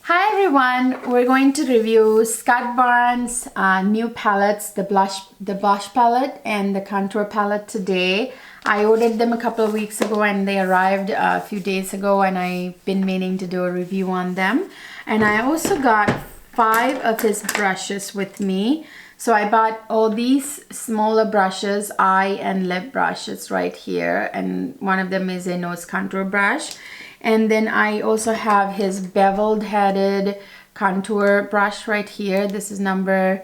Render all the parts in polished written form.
Hi everyone, we're going to review Scott Barnes new palettes, the blush palette and the contour palette today. I ordered them a couple of weeks ago and they arrived a few days ago, and I've been meaning to do a review on them. And I also got 5 of his brushes with me. So I bought all these smaller brushes, eye and lip brushes right here, and one of them is a nose contour brush. And then I also have his beveled headed contour brush right here. This is number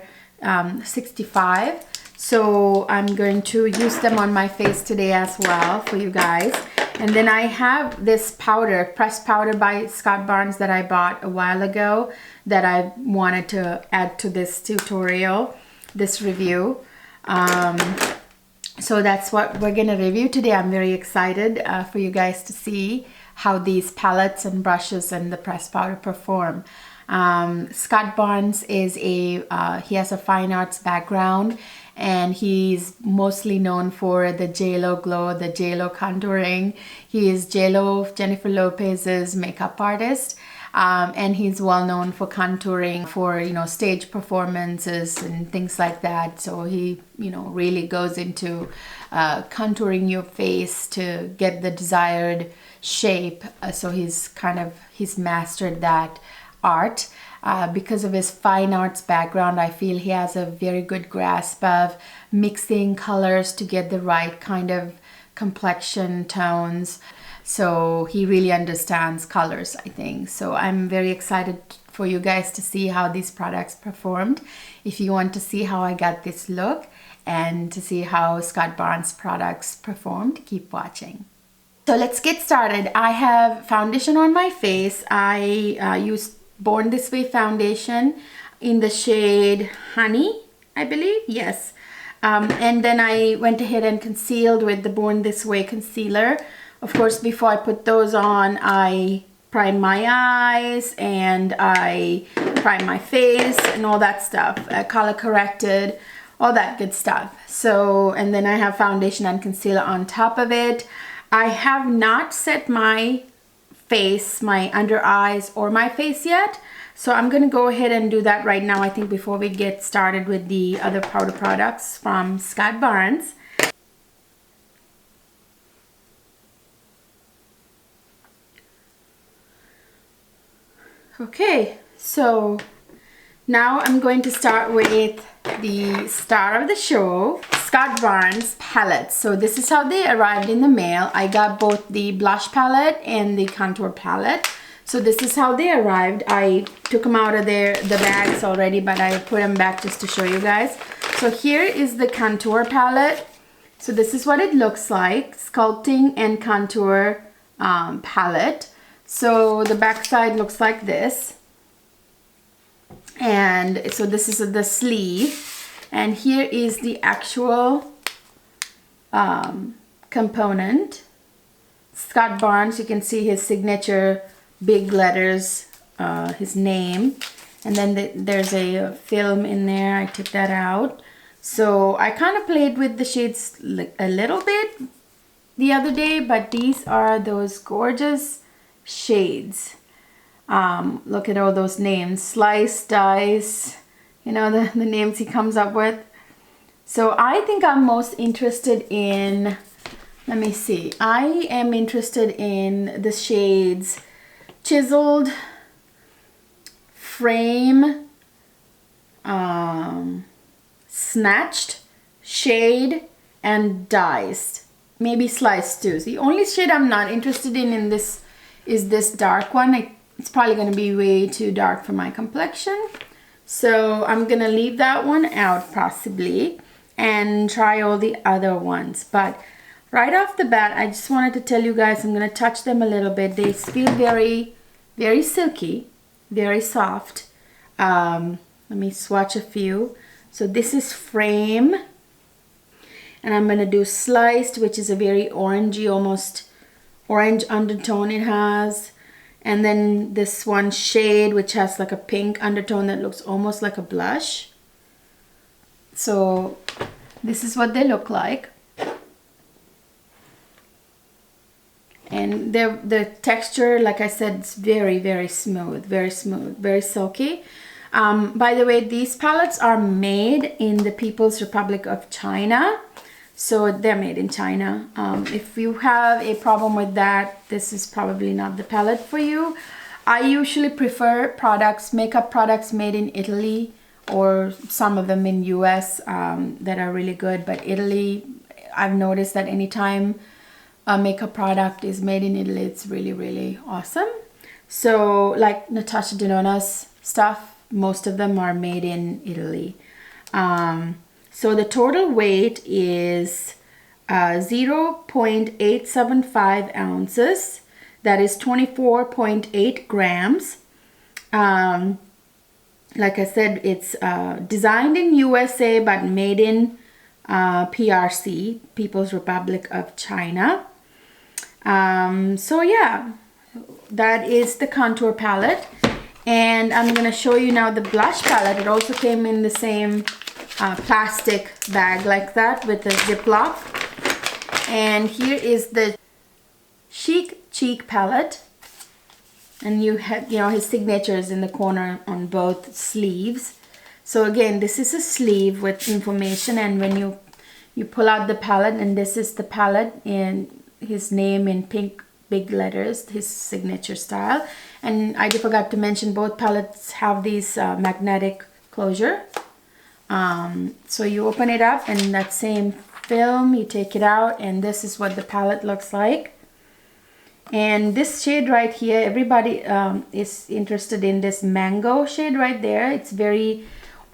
65. So I'm going to use them on my face today as well for you guys. And then I have this powder, pressed powder by Scott Barnes, that I bought a while ago that I wanted to add to this tutorial, this review. So that's what we're gonna review today. I'm very excited for you guys to see how these palettes and brushes and the pressed powder perform. Scott Barnes is he has a fine arts background, and he's mostly known for the JLo glow, the JLo contouring. He is JLo, Jennifer Lopez's makeup artist. And he's well known for contouring for, stage performances and things like that. So he, really goes into contouring your face to get the desired shape. So he's mastered that art. Because of his fine arts background, I feel he has a very good grasp of mixing colors to get the right kind of complexion tones. So he really understands colors, I think. So I'm very excited for you guys to see how these products performed. If you want to see how I got this look and to see how Scott Barnes products performed, keep watching. So let's get started. I have foundation on my face. I used Born This Way foundation in the shade Honey, I believe. Yes. And then I went ahead and concealed with the Born This Way concealer. Of course, before I put those on, I prime my eyes and I prime my face and all that stuff. Color corrected, all that good stuff. So, and then I have foundation and concealer on top of it. I have not set my face, my under eyes or my face yet. So I'm going to go ahead and do that right now, I think, before we get started with the other powder products from Scott Barnes. Okay, so now I'm going to start with the star of the show, Scott Barnes palettes. So this is how they arrived in the mail. I got both the blush palette and the contour palette. So this is how they arrived. I took them out of the bags already, but I put them back just to show you guys. So here is the contour palette. So this is what it looks like, Sculpting and Contour palette. So the back side looks like this, and so this is the sleeve, and here is the actual component. Scott Barnes, you can see his signature, big letters, his name, and then there's a film in there. I took that out. So I kind of played with the shades a little bit the other day, but these are those gorgeous shades. Look at all those names, Slice, Dice, the names he comes up with. So I think I'm most interested in, let me see, I am interested in the shades Chiseled, Frame, Snatched, Shade, and Diced. Maybe Sliced too. The only shade I'm not interested in this is this dark one. It's probably going to be way too dark for my complexion. So I'm going to leave that one out possibly and try all the other ones. But right off the bat, I just wanted to tell you guys, I'm going to touch them a little bit. They feel very, very silky, very soft. Let me swatch a few. So this is Frame. And I'm going to do Sliced, which is a very orangey, almost orange undertone it has. And then this one, Shade, which has like a pink undertone that looks almost like a blush. So this is what they look like. And the texture, like I said, it's very smooth, very silky. By the way, these palettes are made in the People's Republic of China. So they're made in China. If you have a problem with that, this is probably not the palette for you. I usually prefer products, makeup products made in Italy, or some of them in US that are really good. But Italy, I've noticed that anytime a makeup product is made in Italy, it's really awesome. So like Natasha Denona's stuff, most of them are made in Italy. So the total weight is 0.875 ounces. That is 24.8 grams. Like I said, it's designed in USA but made in PRC, People's Republic of China. So yeah, that is the contour palette. And I'm going to show you now the blush palette. It also came in the same plastic bag like that with a Ziploc. And here is the Chic Cheek palette. And you have, you know, his signature is in the corner on both sleeves. So again, this is a sleeve with information, and when you pull out the palette, and this is the palette in his name in pink big letters, his signature style. And I forgot to mention, both palettes have these magnetic closure. So you open it up, and that same film, you take it out, and this is what the palette looks like. And this shade right here, everybody is interested in this mango shade right there. It's very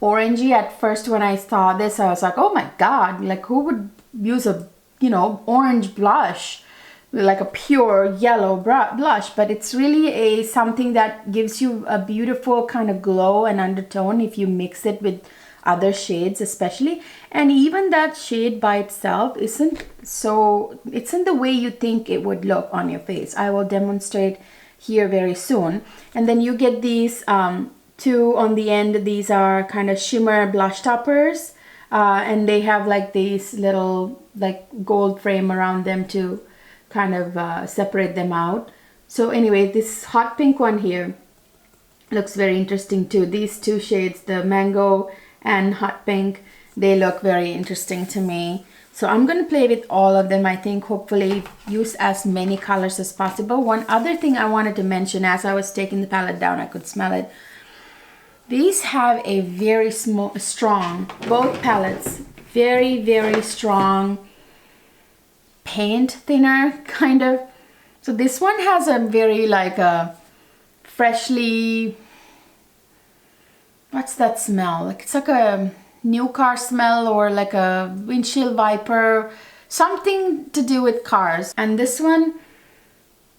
orangey. At first when I saw this, I was like, oh my god, like who would use a, you know, orange blush, like a pure yellow blush? But it's really something that gives you a beautiful kind of glow and undertone if you mix it with other shades especially. And even that shade by itself isn't the way you think it would look on your face. I will demonstrate here very soon. And then you get these two on the end. These are kind of shimmer blush toppers, and they have like these little like gold frame around them to kind of separate them out. So anyway, this hot pink one here looks very interesting too. These two shades, the mango and hot pink, they look very interesting to me. So I'm going to play with all of them. I think hopefully use as many colors as possible. One other thing I wanted to mention, as I was taking the palette down, I could smell it. These have a very strong, both palettes, very strong paint thinner kind of. So this one has a very like a freshly, what's that smell? Like it's like a new car smell, or like a windshield wiper, something to do with cars. And this one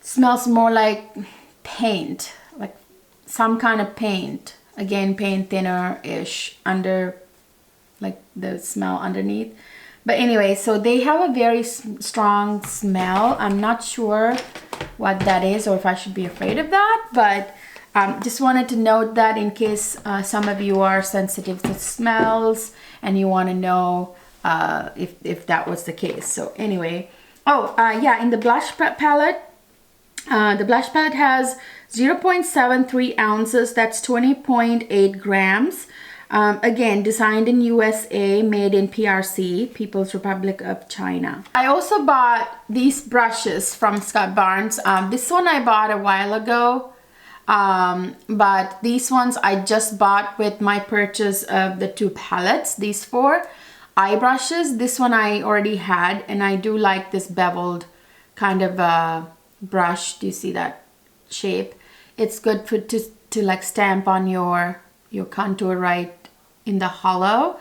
smells more like paint, like some kind of paint. Again, paint thinner-ish under, like the smell underneath. But anyway, so they have a very strong smell. I'm not sure what that is, or if I should be afraid of that, but just wanted to note that in case some of you are sensitive to smells and you want to know if that was the case. So anyway, yeah, in the blush palette, the blush palette has 0.73 ounces, that's 20.8 grams. Again, designed in USA, made in PRC, People's Republic of China. I also bought these brushes from Scott Barnes. This one I bought a while ago, but these ones I just bought with my purchase of the two palettes, these four eye brushes. This one I already had, and I do like this beveled kind of brush. Do you see that shape? It's good for to like stamp on your contour right in the hollow.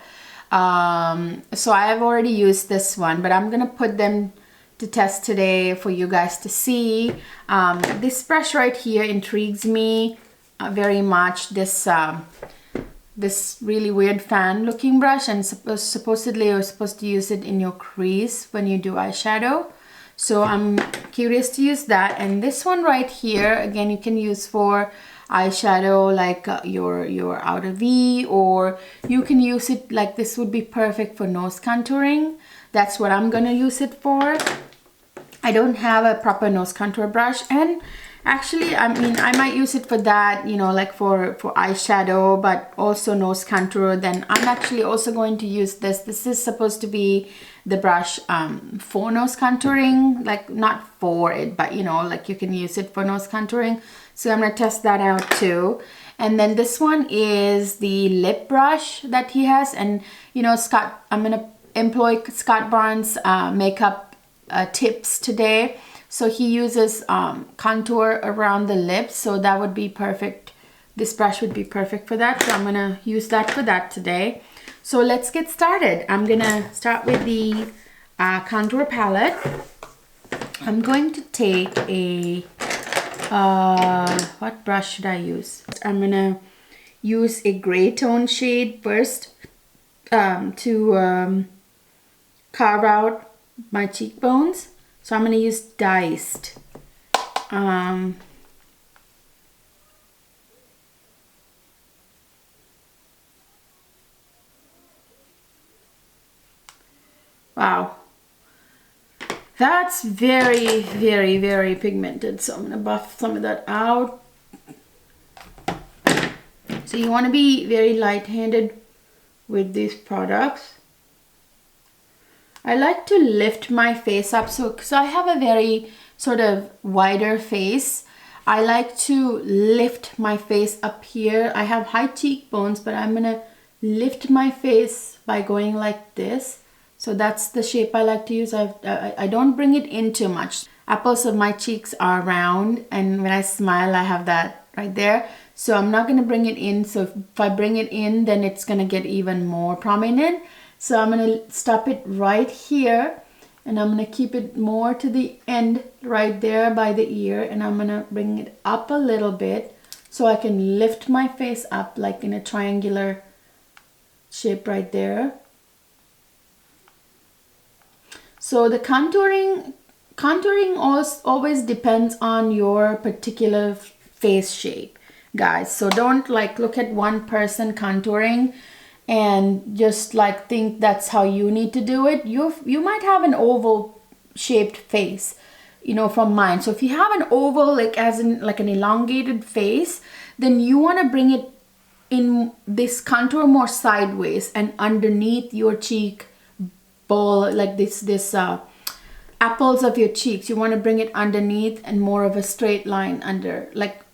So I have already used this one, but I'm gonna put them to test today for you guys to see. This brush right here intrigues me very much. This really weird fan looking brush, and supposedly you're supposed to use it in your crease when you do eyeshadow. So I'm curious to use that. And this one right here, again, you can use for eyeshadow, like your outer V, or you can use it like this would be perfect for nose contouring. That's what I'm gonna use it for. I don't have a proper nose contour brush, and actually, I mean, I might use it for that, you know, like for eyeshadow, but also nose contour. Then I'm actually also going to use this. This is supposed to be the brush for nose contouring, like not for it, but you know, like you can use it for nose contouring. So I'm gonna test that out too. And then this one is the lip brush that he has, and you know, Scott, I'm gonna employ Scott Barnes makeup tips today. So he uses contour around the lips, so that would be perfect. This brush would be perfect for that, so I'm gonna use that for that today. So let's get started. I'm gonna start with the contour palette. I'm going to take a what brush should I use? I'm gonna use a gray tone shade first to carve out my cheekbones. So I'm gonna use Diced. Wow. That's very, very, very pigmented. So I'm gonna buff some of that out. So you wanna be very light-handed with these products. I like to lift my face up, so because I have a very sort of wider face, I like to lift my face up here. I have high cheekbones, but I'm gonna lift my face by going like this. So that's the shape I like to use. I don't bring it in too much. Apples of my cheeks are round, and when I smile, I have that right there. So I'm not gonna bring it in. So if I bring it in, then it's gonna get even more prominent. So I'm gonna stop it right here, and I'm gonna keep it more to the end right there by the ear, and I'm gonna bring it up a little bit so I can lift my face up like in a triangular shape right there. So the contouring always depends on your particular face shape, guys. So don't like look at one person contouring and just like think that's how you need to do it. You might have an oval shaped face, you know, from mine. So if you have an oval, like as in like an elongated face, then you want to bring it in this contour more sideways and underneath your cheek bowl, like this apples of your cheeks. You want to bring it underneath and more of a straight line under, like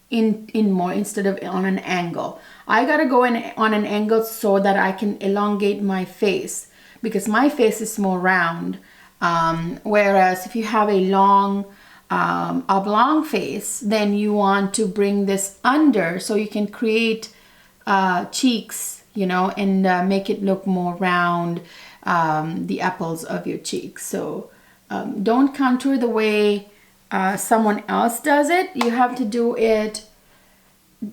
in more instead of on an angle. I gotta go in on an angle so that I can elongate my face, because my face is more round. Whereas if you have a long oblong face, then you want to bring this under so you can create cheeks, you know, and make it look more round, the apples of your cheeks. So don't contour the way someone else does it. You have to do it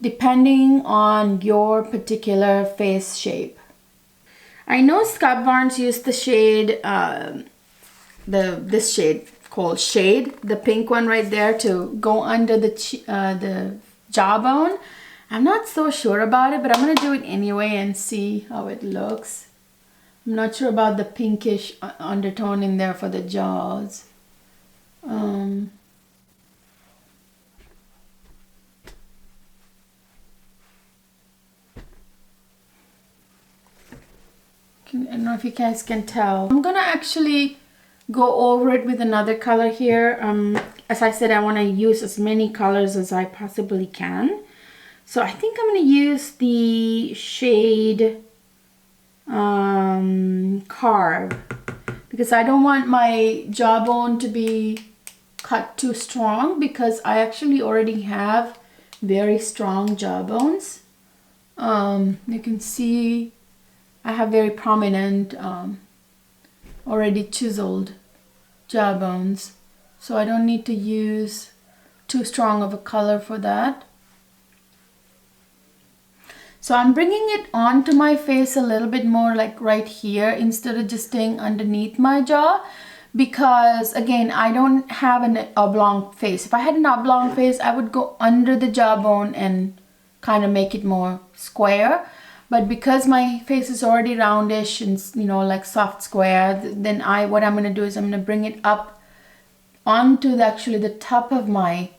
depending on your particular face shape. I know Scott Barnes used the shade, this shade called Shade, the pink one right there, to go under the jawbone. I'm not so sure about it, but I'm gonna do it anyway and see how it looks. I'm not sure about the pinkish undertone in there for the jaws. I don't know if you guys can tell. I'm gonna actually go over it with another color here. As I said, I want to use as many colors as I possibly can. So I think I'm going to use the shade Carve, because I don't want my jawbone to be cut too strong, because I actually already have very strong jawbones. You can see I have very prominent, already chiseled jawbones, so I don't need to use too strong of a color for that. So I'm bringing it onto my face a little bit more, like right here, instead of just staying underneath my jaw, because again, I don't have an oblong face. If I had an oblong face, I would go under the jawbone and kind of make it more square. But because my face is already roundish and, you know, like soft square, then what I'm going to do is I'm going to bring it up onto actually the top of my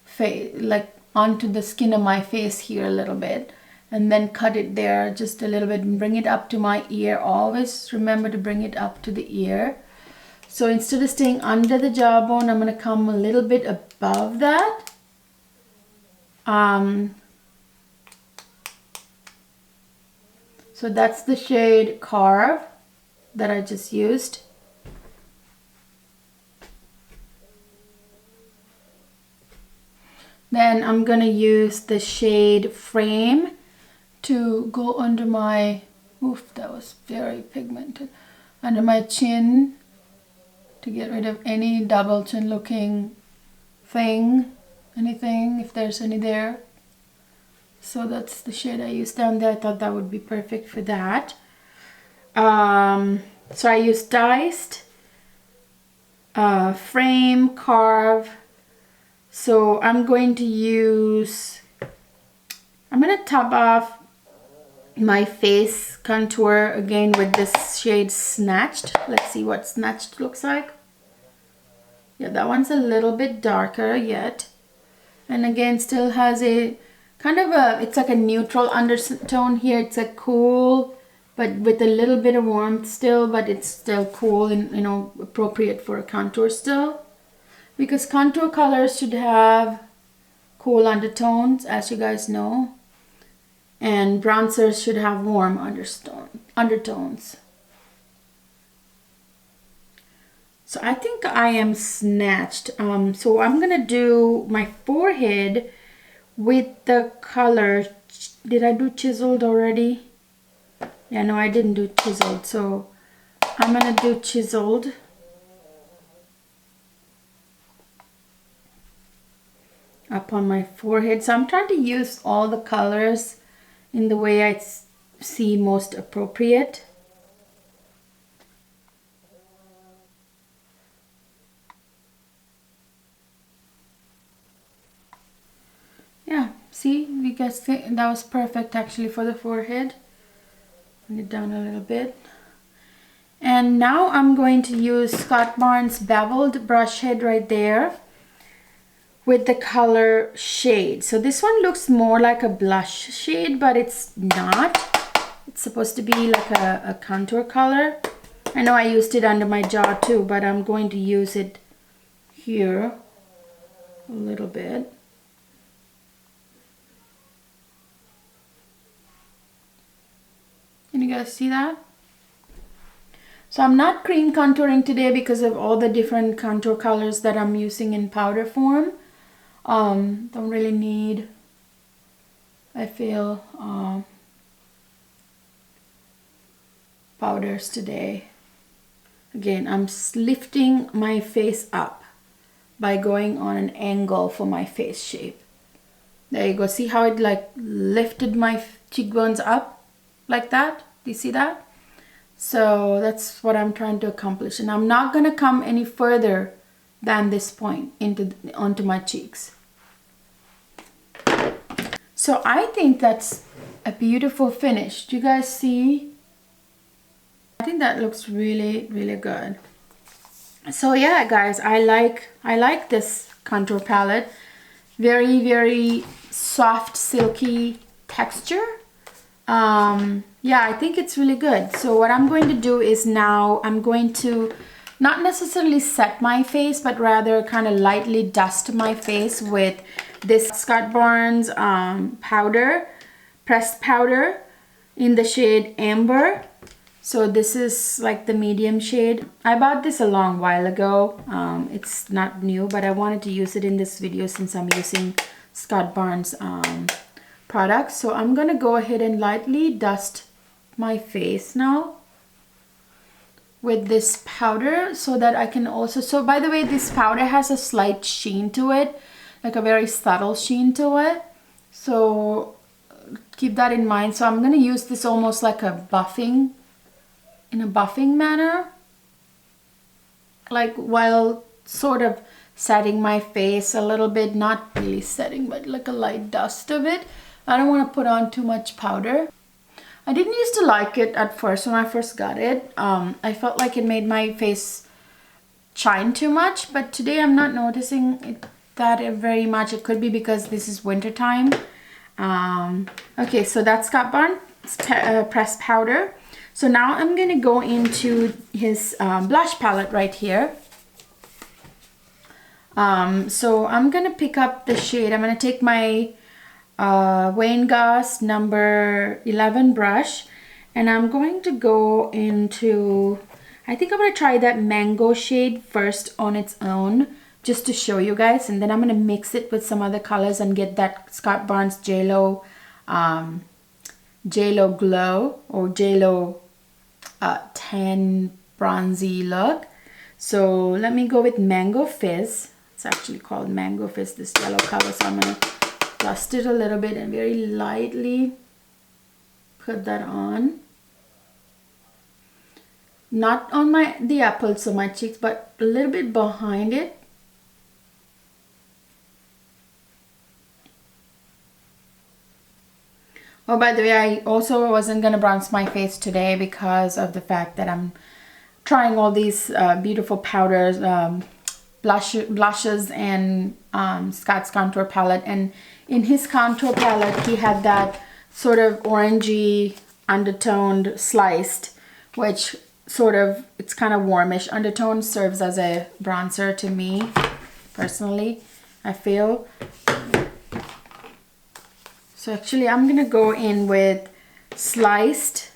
face, like onto the skin of my face here a little bit, and then cut it there just a little bit and bring it up to my ear. Always remember to bring it up to the ear. So instead of staying under the jawbone, I'm going to come a little bit above that. So that's the shade Carve that I just used. Then I'm going to use the shade Frame to go under my, oof, that was very pigmented, under my chin, to get rid of any double chin looking thing, anything, if there's any there. So that's the shade I used down there. I thought that would be perfect for that. So I used Diced, Frame, Carve. So I'm going to top off my face contour again with this shade Snatched. Let's see what Snatched looks like. Yeah, that one's a little bit darker yet. And again, still has a kind of it's like a neutral undertone here. It's a cool, but with a little bit of warmth still, but it's still cool and, you know, appropriate for a contour still. Because contour colors should have cool undertones, as you guys know. And bronzers should have warm undertones. So I think I am snatched. So I'm going to do my forehead with the color. Did I do chiseled already? Yeah, no, I didn't do chiseled. So I'm going to do chiseled. Up on my forehead. So I'm trying to use all the colors in the way I see most appropriate. Yeah, see, you guys think that was perfect actually for the forehead. Bring it down a little bit. And now I'm going to use Scott Barnes beveled brush head right there with the color Shade. So this one looks more like a blush shade, but it's not. It's supposed to be like a contour color. I know I used it under my jaw too, but I'm going to use it here a little bit. Can you guys see that? So I'm not cream contouring today because of all the different contour colors that I'm using in powder form. Don't really need, I feel, powders today. Again, I'm lifting my face up by going on an angle for my face shape. There you go. See how it like lifted my cheekbones up like that? Do you see that? So that's what I'm trying to accomplish. And I'm not going to come any further than this point onto my cheeks. So I think that's a beautiful finish. Do you guys see? I think that looks really, really good. So yeah, guys, I like this contour palette. Very, very soft, silky texture. Yeah, I think it's really good. So what I'm going to do is now I'm going to not necessarily set my face, but rather kind of lightly dust my face with this Scott Barnes powder, pressed powder in the shade Amber. So this is like the medium shade. I bought this a long while ago. It's not new, but I wanted to use it in this video since I'm using Scott Barnes products. So I'm gonna go ahead and lightly dust my face now with this powder so that I can also, so by the way, this powder has a slight sheen to it, like a very subtle sheen to it. So keep that in mind. So I'm gonna use this almost like a buffing, in a buffing manner, like while sort of setting my face a little bit, not really setting, but like a light dust of it. I don't want to put on too much powder. I didn't used to like it at first when I first got it. I felt like it made my face shine too much, but today I'm not noticing that very much. It could be because this is winter time. Okay, so that's Scott Barnes Pressed Powder. So now I'm gonna go into his blush palette right here. So I'm gonna pick up the shade. I'm gonna take my Wayne Goss number 11 brush, and I'm going to go into, I think I'm gonna try that mango shade first on its own, just to show you guys, and then I'm gonna mix it with some other colors and get that Scott Barnes JLo glow, or JLo tan bronzy look. So let me go with Mango Fizz. It's actually called Mango Fizz, this yellow color. So I'm gonna dust it a little bit and very lightly put that on. Not on the apples of my cheeks, but a little bit behind it. Oh, by the way, I also wasn't gonna bronze my face today because of the fact that I'm trying all these beautiful powders, blushes, and Scott's contour palette. And in his contour palette, he had that sort of orangey undertoned sliced, which sort of, it's kind of warmish undertone, serves as a bronzer to me personally, I feel. So actually I'm gonna go in with sliced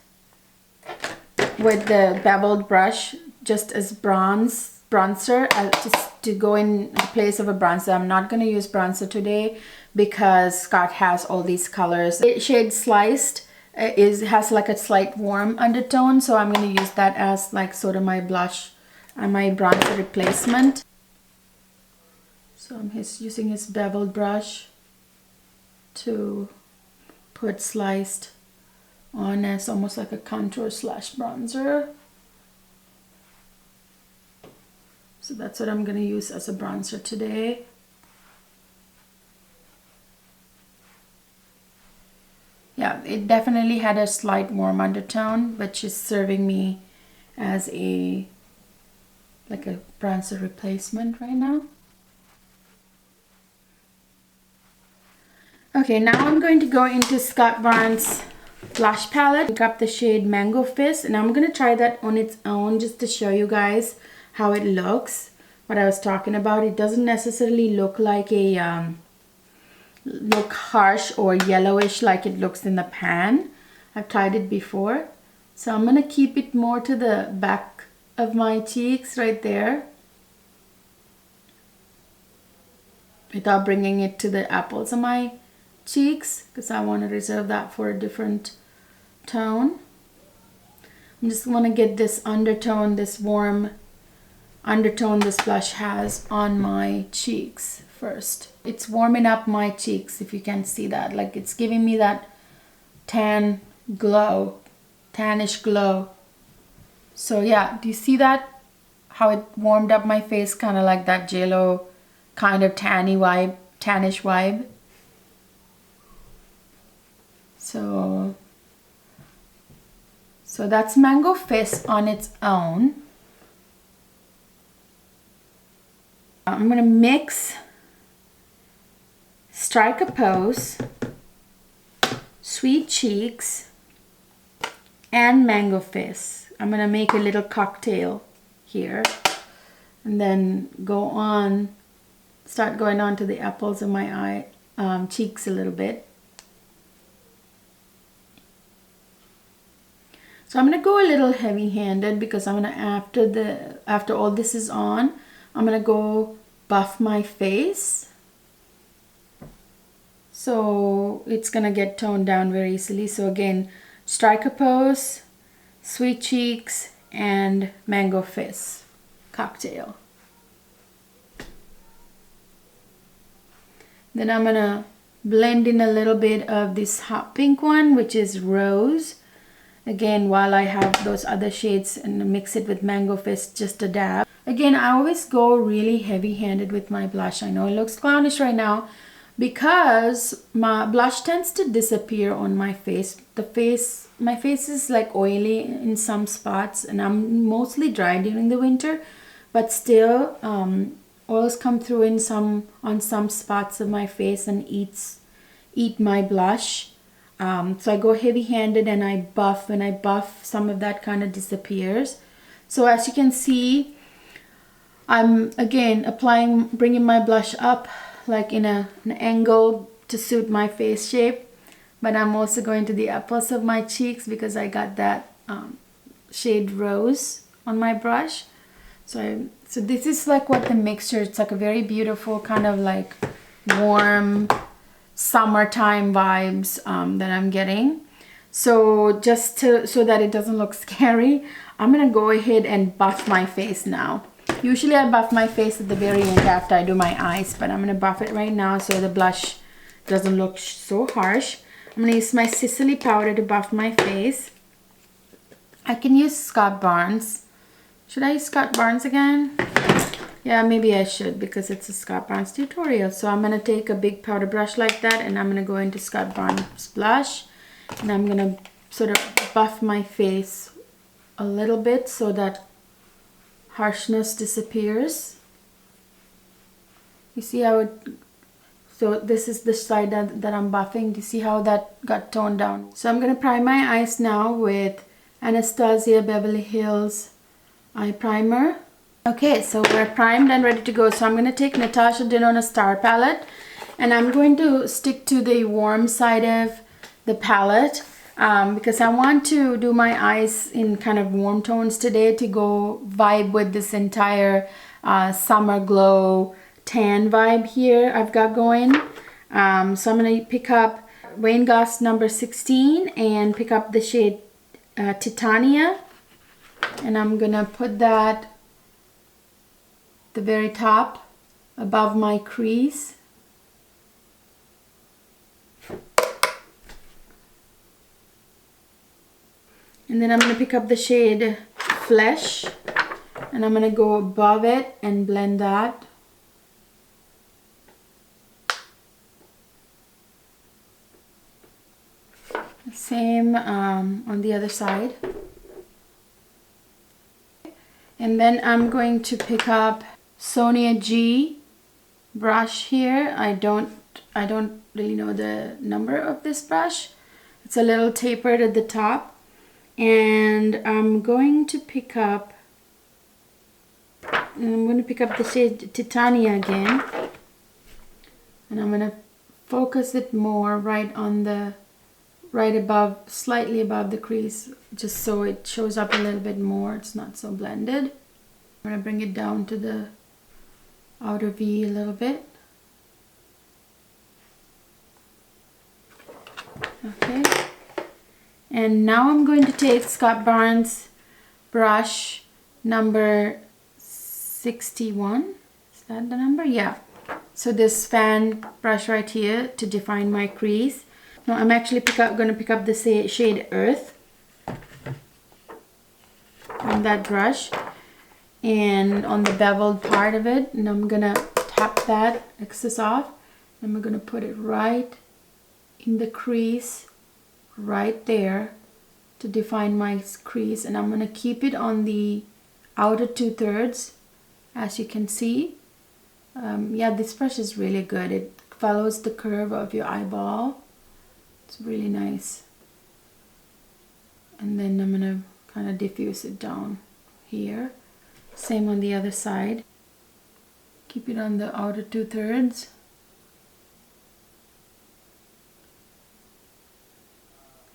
with the beveled brush, just as bronzer, just to go in the place of a bronzer. I'm not going to use bronzer today because Scott has all these colors. The shade Sliced has like a slight warm undertone, so I'm going to use that as like sort of my blush and my bronzer replacement. So I'm using his beveled brush to put Sliced on as almost like a contour slash bronzer. So that's what I'm going to use as a bronzer today. Yeah, it definitely had a slight warm undertone, which is serving me as a like a bronzer replacement right now. Okay, now I'm going to go into Scott Barnes blush palette, pick up the shade Mango Fizz, and I'm going to try that on its own just to show you guys how it looks. What I was talking about, it doesn't necessarily look like a look harsh or yellowish like it looks in the pan. I've tried it before, so I'm going to keep it more to the back of my cheeks right there without bringing it to the apples of my cheeks, because I want to reserve that for a different tone. I just want to get this undertone, this warm undertone this blush has on my cheeks first. It's warming up my cheeks, if you can see that. Like, it's giving me that tan glow, tannish glow. So yeah, do you see that? How it warmed up my face, kind of like that JLo kind of tanny vibe, tannish vibe. So that's Mango Fizz on its own. I'm gonna mix Strike a Pose, Sweet Cheeks, and Mango Fizz. I'm gonna make a little cocktail here, and then start going on to the apples of my cheeks a little bit. So I'm gonna go a little heavy-handed because I'm gonna, after all this is on, I'm gonna go buff my face. So it's gonna get toned down very easily. So again, Strike a Pose, Sweet Cheeks, and Mango Fizz cocktail. Then I'm gonna blend in a little bit of this hot pink one, which is Rose. Again, while I have those other shades, and mix it with Mango Fizz, just a dab. Again, I always go really heavy-handed with my blush. I know it looks clownish right now because my blush tends to disappear on my face. My face is like oily in some spots, and I'm mostly dry during the winter. but still oils come through in on some spots of my face and eat my blush. So I go heavy-handed and I buff. When I buff, some of that kind of disappears. So as you can see, I'm again bringing my blush up like in an angle to suit my face shape. But I'm also going to the uppers of my cheeks because I got that shade Rose on my brush. So this is like what the mixture, it's like a very beautiful kind of like warm summertime vibes that I'm getting. So just so that it doesn't look scary, I'm gonna go ahead and buff my face now. Usually I buff my face at the very end after I do my eyes, but I'm gonna buff it right now so the blush doesn't look so harsh. I'm gonna use my Sicily powder to buff my face. I can use Scott Barnes. Should I use Scott Barnes again? Yeah, maybe I should because it's a Scott Barnes tutorial. So I'm gonna take a big powder brush like that and I'm gonna go into Scott Barnes blush and I'm gonna sort of buff my face a little bit so that harshness disappears. You see how it, so this is the side that I'm buffing. Do you see how that got toned down? So I'm gonna prime my eyes now with Anastasia Beverly Hills eye primer. Okay, so we're primed and ready to go. So I'm going to take Natasha Denona Star palette and I'm going to stick to the warm side of the palette because I want to do my eyes in kind of warm tones today to go vibe with this entire summer glow tan vibe here I've got going. So I'm going to pick up Wayne Goss number 16 and pick up the shade Titania, and I'm gonna put that the very top above my crease. And then I'm gonna pick up the shade Flesh and I'm gonna go above it and blend that. Same on the other side. And then I'm going to pick up Sonia G brush here. I don't really know the number of this brush. It's a little tapered at the top. And I'm going to pick up the shade Titania again. And I'm going to focus it more right above, slightly above the crease, just so it shows up a little bit more. It's not so blended. I'm going to bring it down to the outer V a little bit. Okay. And now I'm going to take Scott Barnes brush number 61. Is that the number? Yeah. So this fan brush right here to define my crease. No, I'm actually going to pick up the shade Earth on that brush and on the beveled part of it, and I'm going to tap that excess off and we're going to put it right in the crease right there to define my crease, and I'm going to keep it on the outer 2/3 as you can see. Yeah, this brush is really good. It follows the curve of your eyeball. It's really nice. And then I'm gonna kind of diffuse it down here. Same on the other side. Keep it on the outer 2/3.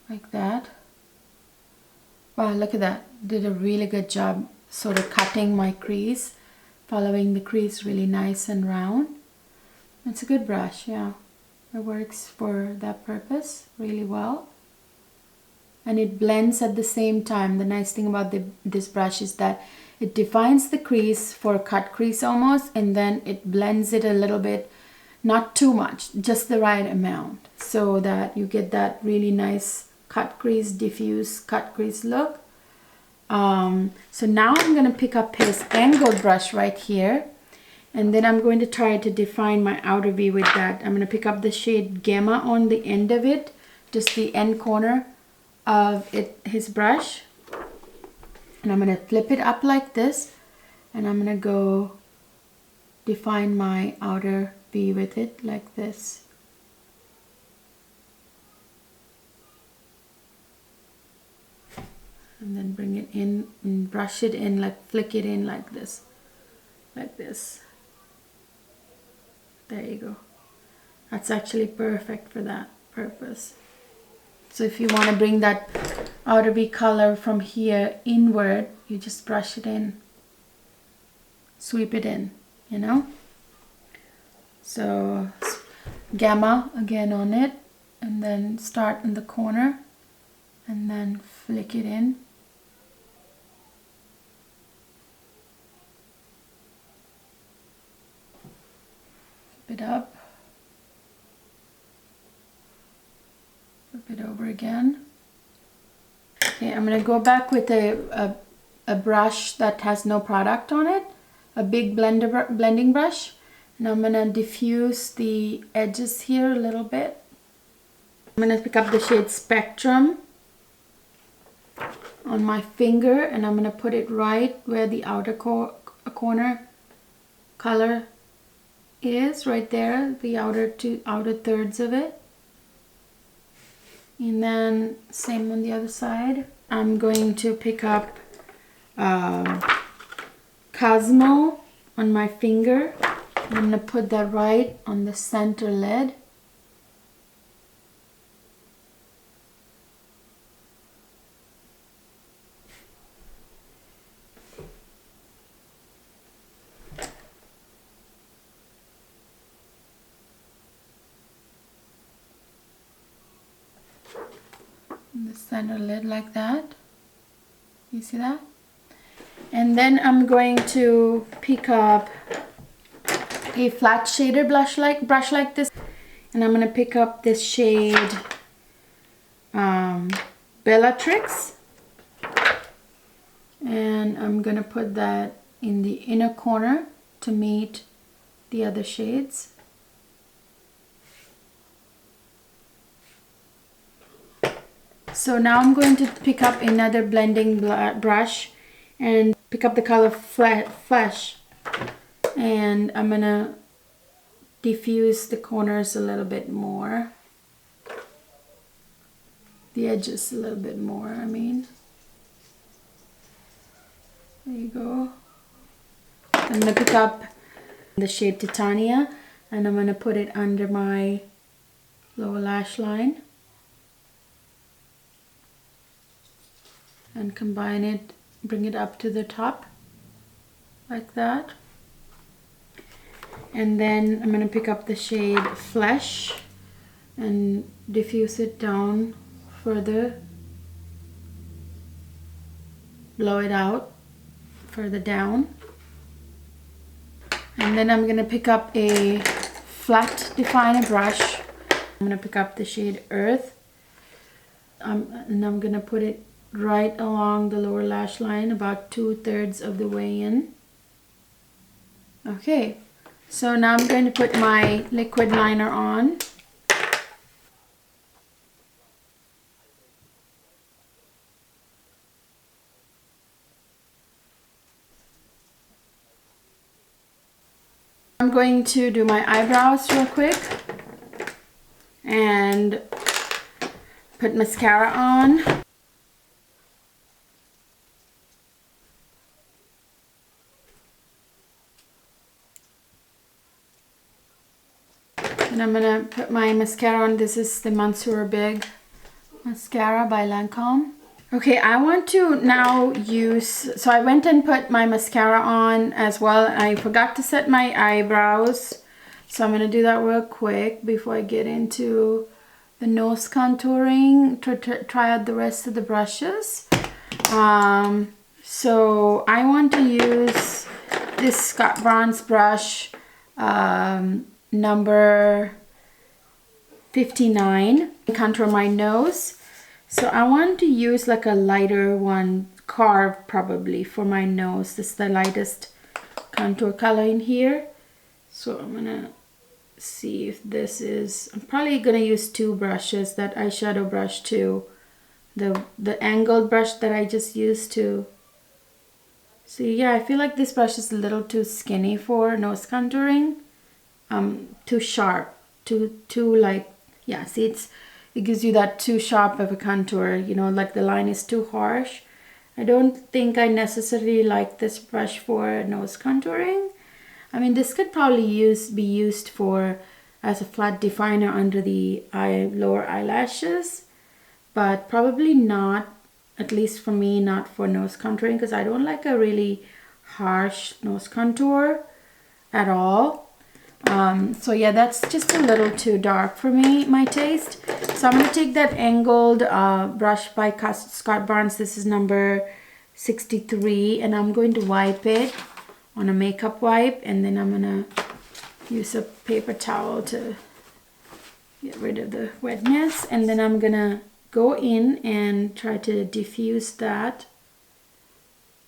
Like that. Wow, look at that. Did a really good job sort of cutting my crease, following the crease really nice and round. It's a good brush, yeah. It works for that purpose really well. And it blends at the same time. The nice thing about this brush is that it defines the crease for a cut crease almost, and then it blends it a little bit, not too much, just the right amount, so that you get that really nice cut crease, diffuse cut crease look. So now I'm going to pick up his angled brush right here. And then I'm going to try to define my outer V with that. I'm going to pick up the shade Gamma on the end of it, just the end corner of his brush. And I'm going to flip it up like this. and I'm gonna go define my outer V with it like this. And then bring it in and brush it in, like flick it in like this. Like this. There you go. That's actually perfect for that purpose. So if you want to bring that outer V color from here inward, you just brush it in. Sweep it in, you know? So gamma again on it, and then start in the corner and then flick it in. Flip it up. Flip it over again. Okay, I'm gonna go back with a brush that has no product on it, a big blending brush, and I'm gonna diffuse the edges here a little bit. I'm gonna pick up the shade Spectrum on my finger, and I'm gonna put it right where the outer corner color is, right there, the outer thirds of it. And then same on the other side. I'm going to pick up Cosmo on my finger. I'm going to put that right on the center lid. The center lid like that. You see that? And then I'm going to pick up a flat shader brush like this, and I'm going to pick up this shade Bellatrix, and I'm going to put that in the inner corner to meet the other shades. So now I'm going to pick up another blending brush and pick up the color Flesh, and I'm gonna diffuse the corners a little bit more, the edges a little bit more, I mean. There you go. I'm gonna pick up the shade Titania, and I'm gonna put it under my lower lash line and combine it, bring it up to the top like that. And then I'm going to pick up the shade Flesh and diffuse it down further, blow it out further down. And then I'm going to pick up a flat definer brush. I'm going to pick up the shade Earth, and I'm going to put it right along the lower lash line, about 2/3 of the way in. Okay, so now I'm going to put my liquid liner on. I'm going to do my eyebrows real quick and put mascara on. And I'm gonna put my mascara on. This is the Mansour Big mascara by Lancome. Okay, I want to now use, so I went and put my mascara on as well. I forgot to set my eyebrows, so I'm gonna do that real quick before I get into the nose contouring to try out the rest of the brushes. So I want to use this Scott Barnes brush, number 59, contour my nose. So I want to use like a lighter one, Carve probably, for my nose. This is the lightest contour color in here. So I'm gonna see if this is, I'm probably gonna use two brushes, that eyeshadow brush too, the angled brush that I just used to So yeah, I feel like this brush is a little too skinny for nose contouring. Too sharp, too like, yeah, see, it gives you that too sharp of a contour, you know, like the line is too harsh. I don't think I necessarily like this brush for nose contouring. I mean, this could probably be used for as a flat definer under the lower eyelashes, but probably not, at least for me, not for nose contouring, because I don't like a really harsh nose contour at all. So yeah, that's just a little too dark for me, my taste. So I'm going to take that angled brush by Scott Barnes. This is number 63, and I'm going to wipe it on a makeup wipe, and then I'm going to use a paper towel to get rid of the wetness, and then I'm going to go in and try to diffuse that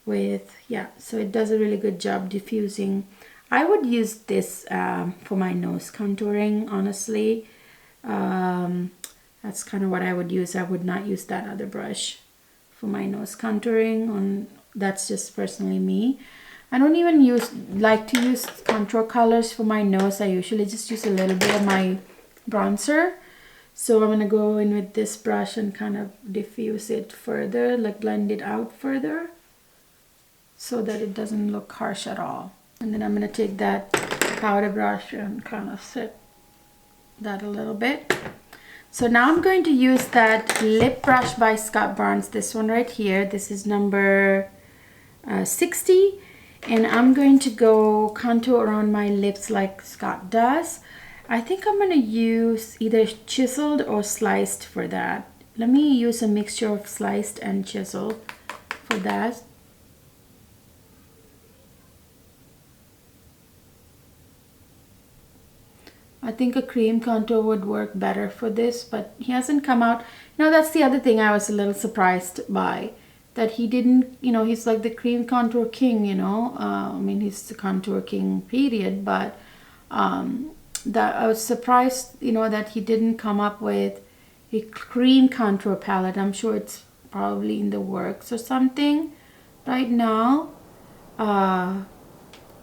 with, yeah, so it does a really good job diffusing. I would use this for my nose contouring, honestly. That's kind of what I would use. I would not use that other brush for my nose contouring. That's just personally me. I don't even like to use contour colors for my nose. I usually just use a little bit of my bronzer. So I'm going to go in with this brush and kind of diffuse it further, like blend it out further so that it doesn't look harsh at all. And then I'm going to take that powder brush and kind of set that a little bit. So now I'm going to use that lip brush by Scott Barnes, this one right here. This is number 60. And I'm going to go contour around my lips like Scott does. I think I'm going to use either chiseled or sliced for that. Let me use a mixture of sliced and chiseled for that. I think a cream contour would work better for this, but he hasn't come out. You know, that's the other thing I was a little surprised by. That he didn't, you know, he's like the cream contour king, you know. I mean, he's the contour king, period. But that I was surprised, you know, that he didn't come up with a cream contour palette. I'm sure it's probably in the works or something right now.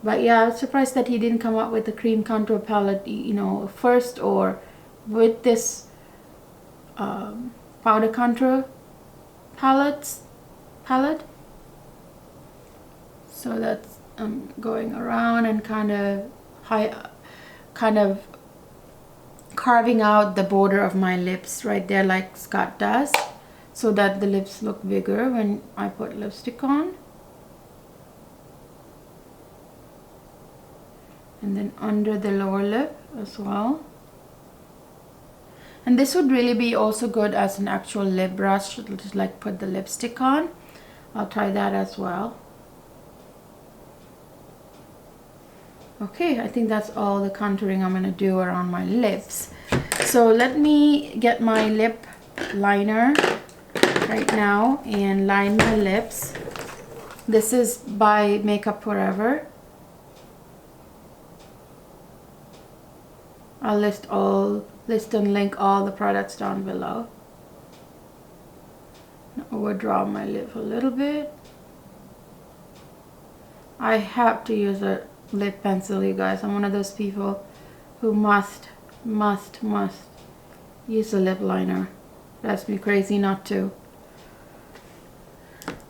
But yeah, I was surprised that he didn't come up with a cream contour palette, you know, first, or with this powder contour palette. So that's going around and kind of carving out the border of my lips right there like Scott does, so that the lips look bigger when I put lipstick on. And then under the lower lip as well. And this would really be also good as an actual lip brush, just like put the lipstick on. I'll try that as well. Okay, I think that's all the contouring I'm going to do around my lips. So let me get my lip liner right now and line my lips. This is by Makeup Forever. I'll list and link all the products down below. Overdraw my lip a little bit. I have to use a lip pencil, you guys. I'm one of those people who must use a lip liner. Drives me crazy not to.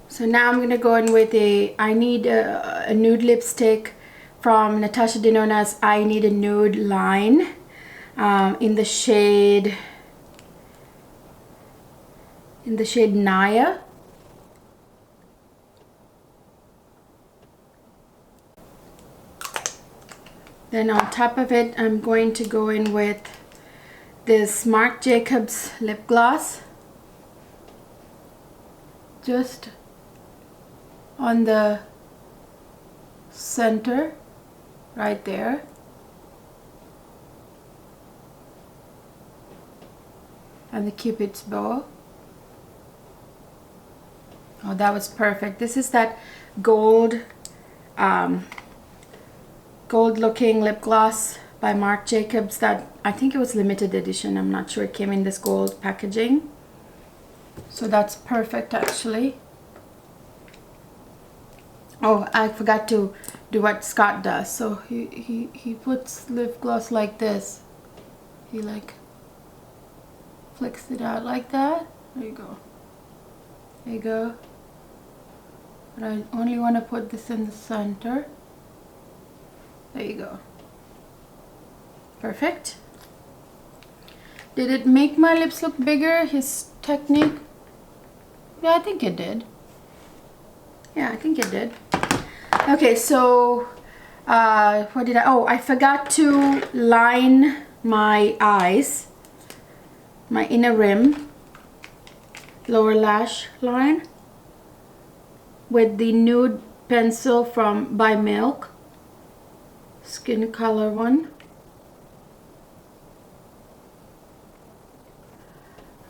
So now I'm gonna go in with I need a nude lipstick from Natasha Denona's I Need a Nude line, in the shade Naya. Then on top of it, I'm going to go in with this Marc Jacobs lip gloss, just on the center right there. And the Cupid's bow. Oh, that was perfect. This is that gold looking lip gloss by Marc Jacobs that I think it was limited edition. I'm not sure. It came in this gold packaging. So that's perfect actually. Oh, I forgot to do what Scott does. So he puts lip gloss like this. He like flicks it out like that. There you go. There you go. But I only want to put this in the center. There you go. Perfect. Did it make my lips look bigger, his technique? Yeah, I think it did. Yeah, I think it did. Okay, so what did I, oh, I forgot to line my eyes, my inner rim, lower lash line with the nude pencil from by Milk, skin color one.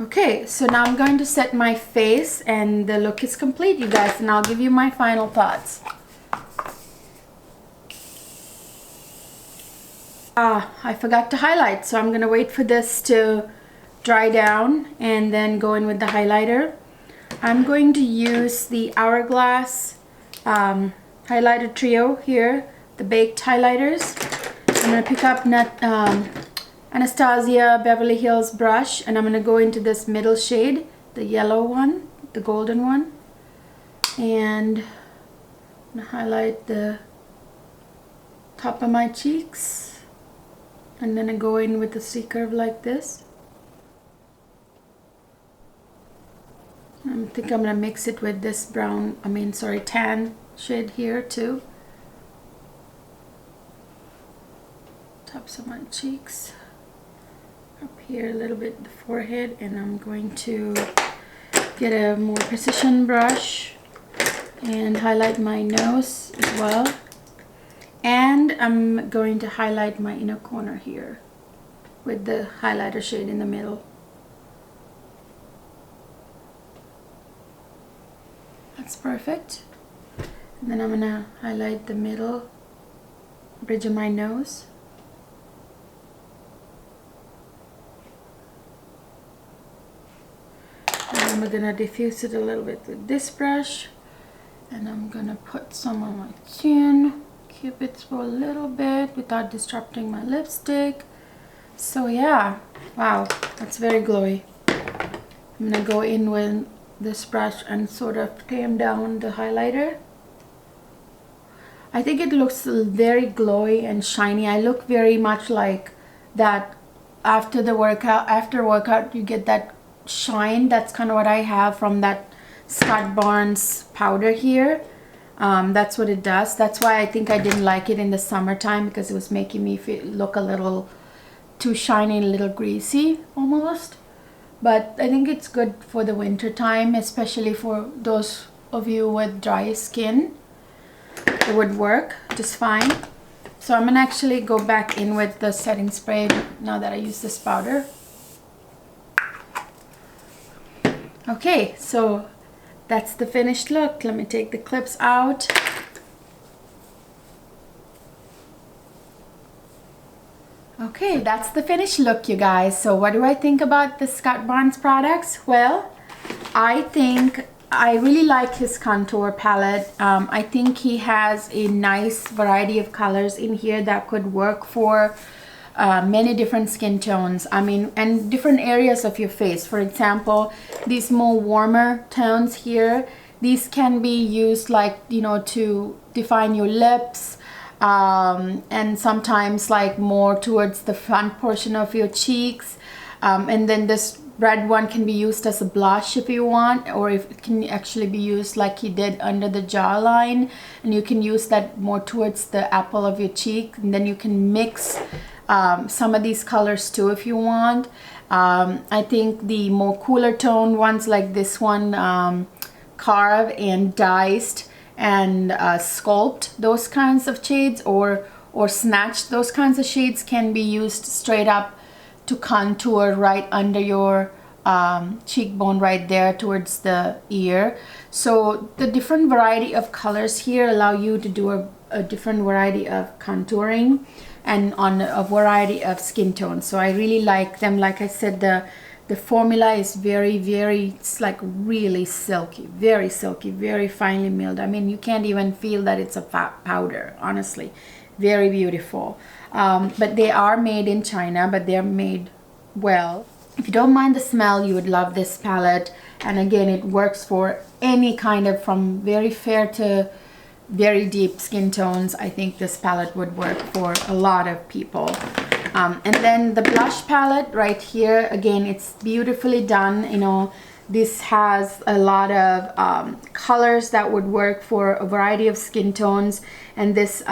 Okay, so now I'm going to set my face and the look is complete, you guys, and I'll give you my final thoughts. I forgot to highlight, so I'm going to wait for this to dry down and then go in with the highlighter. I'm going to use the Hourglass highlighter trio here, the baked highlighters. I'm going to pick up Anastasia Beverly Hills brush, and I'm going to go into this middle shade, the yellow one, the golden one, and I'm going to highlight the top of my cheeks, and then I go in with the C-curve like this. I think I'm going to mix it with this brown, tan shade here too. Tops of my cheeks. Up here a little bit the forehead, and I'm going to get a more precision brush and highlight my nose as well, and I'm going to highlight my inner corner here with the highlighter shade in the middle. That's perfect. And then I'm gonna highlight the middle bridge of my nose. I'm gonna diffuse it a little bit with this brush, and I'm gonna put some on my chin, cupids for a little bit without disrupting my lipstick. So yeah, wow, that's very glowy. I'm gonna go in with this brush and sort of tame down the highlighter. I think it looks very glowy and shiny. I look very much like that after the workout. After workout, you get that shine. That's kind of what I have from that Scott Barnes powder here. That's what it does. That's why I think I didn't like it in the summertime, because it was making me look a little too shiny, a little greasy almost. But I think it's good for the winter time, especially for those of you with dry skin. It would work just fine. So I'm gonna actually go back in with the setting spray now that I use this powder. Okay, so that's the finished look. Let me take the clips out. Okay, that's the finished look, you guys. So what do I think about the Scott Barnes products? Well, I think I really like his contour palette. I think he has a nice variety of colors in here that could work for many different skin tones. And different areas of your face. For example, these more warmer tones here, these can be used like, to define your lips, and sometimes like more towards the front portion of your cheeks. And then this red one can be used as a blush if you want, or if it can actually be used like he did under the jawline, and you can use that more towards the apple of your cheek, and then you can mix some of these colors too if you want. I think the more cooler tone ones like this one, Carve and Diced and Sculpt, those kinds of shades, or Snatch, those kinds of shades can be used straight up to contour right under your cheekbone right there towards the ear. So the different variety of colors here allow you to do a different variety of contouring and on a variety of skin tones. So I really like them. Like I said, the The formula is very, very, it's like really silky, very finely milled. I mean, you can't even feel that it's a powder, honestly. Very beautiful. But they are made in China, but they're made well. If you don't mind the smell, you would love this palette. And again, it works for any kind of, from very fair to very deep skin tones. I think this palette would work for a lot of people. And then the blush palette right here, again, it's beautifully done. You know, this has a lot of colors that would work for a variety of skin tones. And this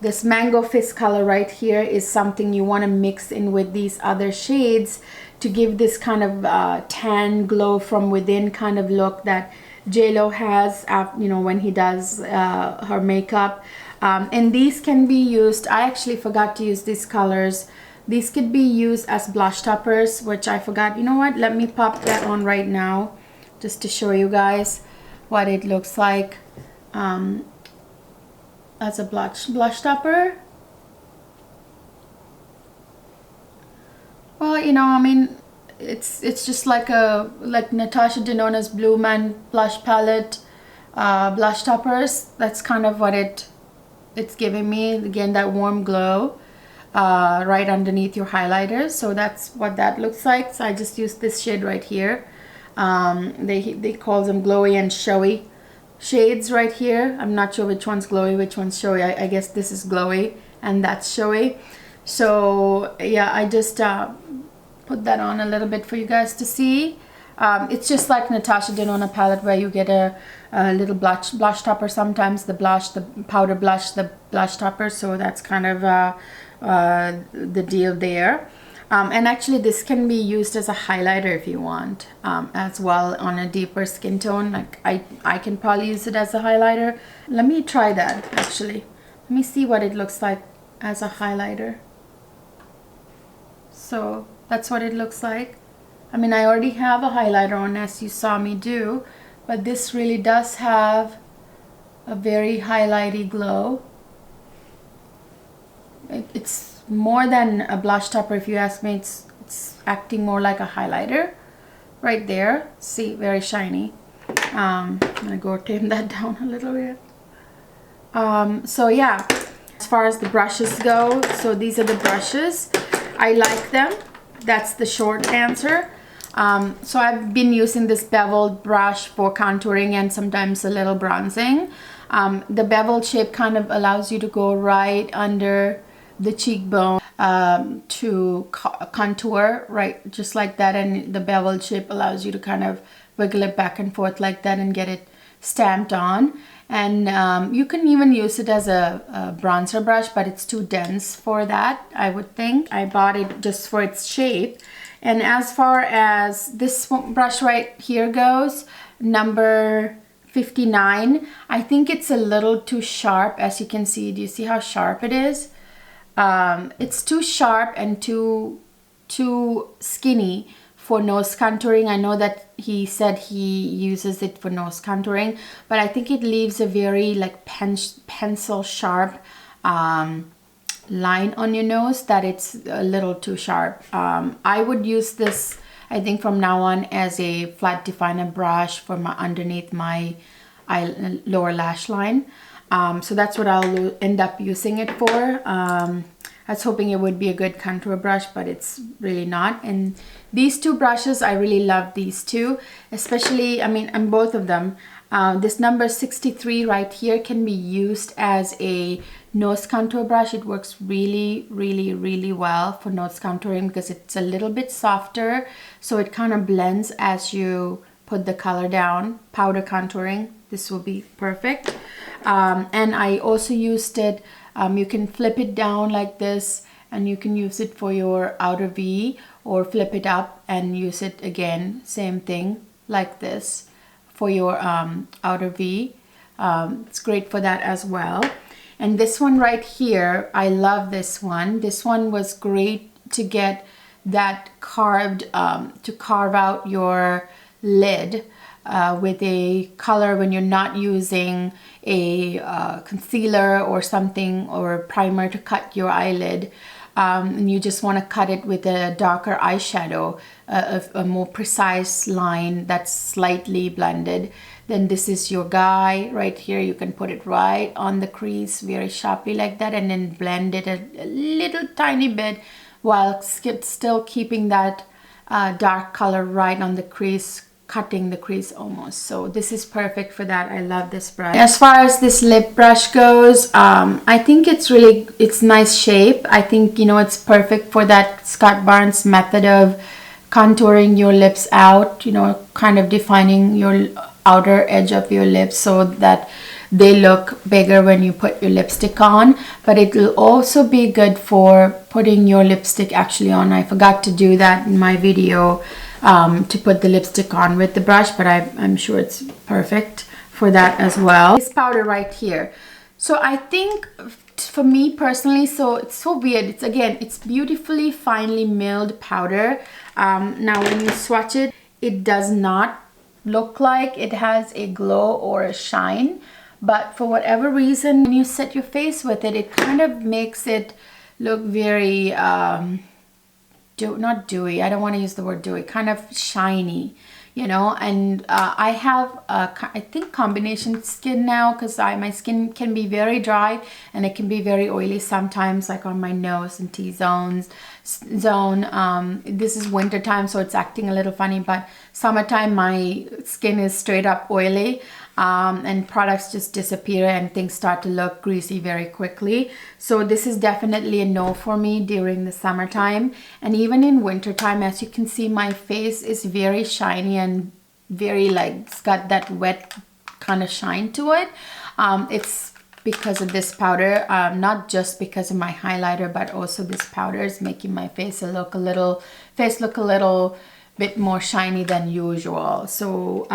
this Mango Fizz color right here is something you want to mix in with these other shades to give this kind of tan glow from within kind of look that J-Lo has, you know, when he does her makeup. And these can be used, I actually forgot to use these colors. These could be used as blush toppers, which I forgot. You know what? Let me pop that on right now just to show you guys what it looks like as a blush topper. Well, you know, I mean, it's just like Natasha Denona's Blue Man blush palette blush toppers. That's kind of what it's giving me. Again, that warm glow right underneath your highlighters. So that's what that looks like. So I just used this shade right here. They call them glowy and showy shades right here. I'm not sure which one's glowy, which one's showy. I guess this is glowy and that's showy. So yeah, I just put that on a little bit for you guys to see. It's just like Natasha Denona palette where you get a little blush topper, sometimes the powder blush, the blush topper. So that's kind of the deal there. And actually this can be used as a highlighter if you want, as well on a deeper skin tone. Like I can probably use it as a highlighter. Let me try that actually. Let me see what it looks like as a highlighter. So that's what it looks like. I mean, I already have a highlighter on, as you saw me do, but this really does have a very highlighty glow. It's more than a blush topper, if you ask me. It's acting more like a highlighter right there. See, very shiny. I'm gonna go tame that down a little bit. So yeah, as far as the brushes go, so these are the brushes. I like them. That's the short answer. So I've been using this beveled brush for contouring and sometimes a little bronzing. The beveled shape kind of allows you to go right under the cheekbone to contour, right, just like that. And the beveled shape allows you to kind of wiggle it back and forth like that and get it stamped on. And you can even use it as a bronzer brush, but it's too dense for that, I would think. I bought it just for its shape. And as far as this brush right here goes, number 59, I think it's a little too sharp. As you can see, do you see how sharp it is? It's too sharp and too skinny for nose contouring. I know that he said he uses it for nose contouring, but I think it leaves a very like pencil sharp line on your nose that it's a little too sharp. I would use this, I think, from now on as a flat definer brush for my underneath my lower lash line. So that's what I'll end up using it for. I was hoping it would be a good contour brush, but it's really not. And these two brushes, I really love these two, especially, I mean, and both of them. This number 63 right here can be used as a nose contour brush. It works really, really, really well for nose contouring because it's a little bit softer. So it kind of blends as you put the color down. Powder contouring, this will be perfect. And I also used it, you can flip it down like this and you can use it for your outer V, or flip it up and use it again, same thing, like this for your outer V. It's great for that as well. And this one right here, I love this one. This one was great to get that carved, to carve out your lid with a color when you're not using a concealer or something, or a primer to cut your eyelid. and you just want to cut it with a darker eyeshadow, a more precise line that's slightly blended, then this is your guy right here. You can put it right on the crease very sharply like that, and then blend it a little tiny bit while still keeping that dark color right on the crease, cutting the crease almost. So this is perfect for that. I love this brush. As far as this lip brush goes, I think it's nice shape. I think, you know, it's perfect for that Scott Barnes method of contouring your lips out, you know, kind of defining your outer edge of your lips so that they look bigger when you put your lipstick on. But it will also be good for putting your lipstick actually on. I forgot to do that in my video, to put the lipstick on with the brush, but I'm sure it's perfect for that as well. This powder right here. So I think for me personally, so it's so weird. It's beautifully finely milled powder. Now when you swatch it, it does not look like it has a glow or a shine, but for whatever reason, when you set your face with it, it kind of makes it look very not dewy, I don't want to use the word dewy, kind of shiny, you know. And I have I think combination skin now, because my skin can be very dry and it can be very oily sometimes, like on my nose and T-zone. This is winter time, so it's acting a little funny, but summertime my skin is straight up oily, and products just disappear and things start to look greasy very quickly. So this is definitely a no for me during the summertime. And even in wintertime, as you can see, my face is very shiny and very, like, it's got that wet kind of shine to it. It's because of this powder, not just because of my highlighter, but also this powder is making my face look a little bit more shiny than usual. So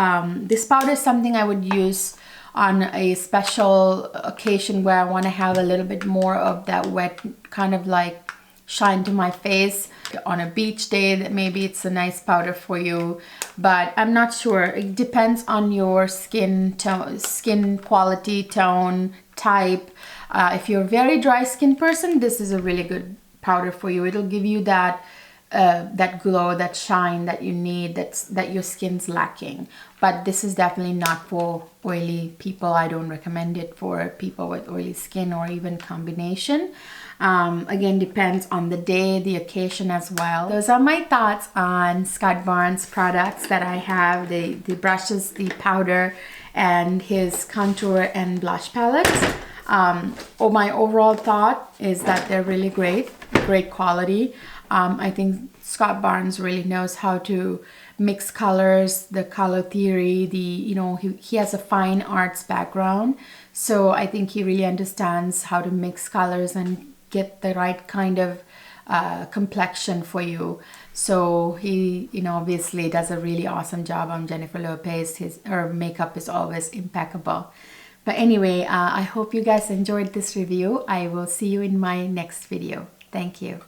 this powder is something I would use on a special occasion where I want to have a little bit more of that wet kind of like shine to my face. On a beach day, that maybe it's a nice powder for you, but I'm not sure. It depends on your skin tone, skin quality, tone, type. If you're a very dry skin person, this is a really good powder for you. It'll give you that that glow, that shine that you need, that your skin's lacking. But this is definitely not for oily people. I don't recommend it for people with oily skin or even combination. Again, depends on the day, the occasion as well. Those are my thoughts on Scott Barnes products that I have, the brushes, the powder, and his contour and blush palettes. My overall thought is that they're really great quality. I think Scott Barnes really knows how to mix colors, the color theory, he has a fine arts background. So I think he really understands how to mix colors and get the right kind of complexion for you. So he, obviously does a really awesome job on Jennifer Lopez. Her makeup is always impeccable. But anyway, I hope you guys enjoyed this review. I will see you in my next video. Thank you.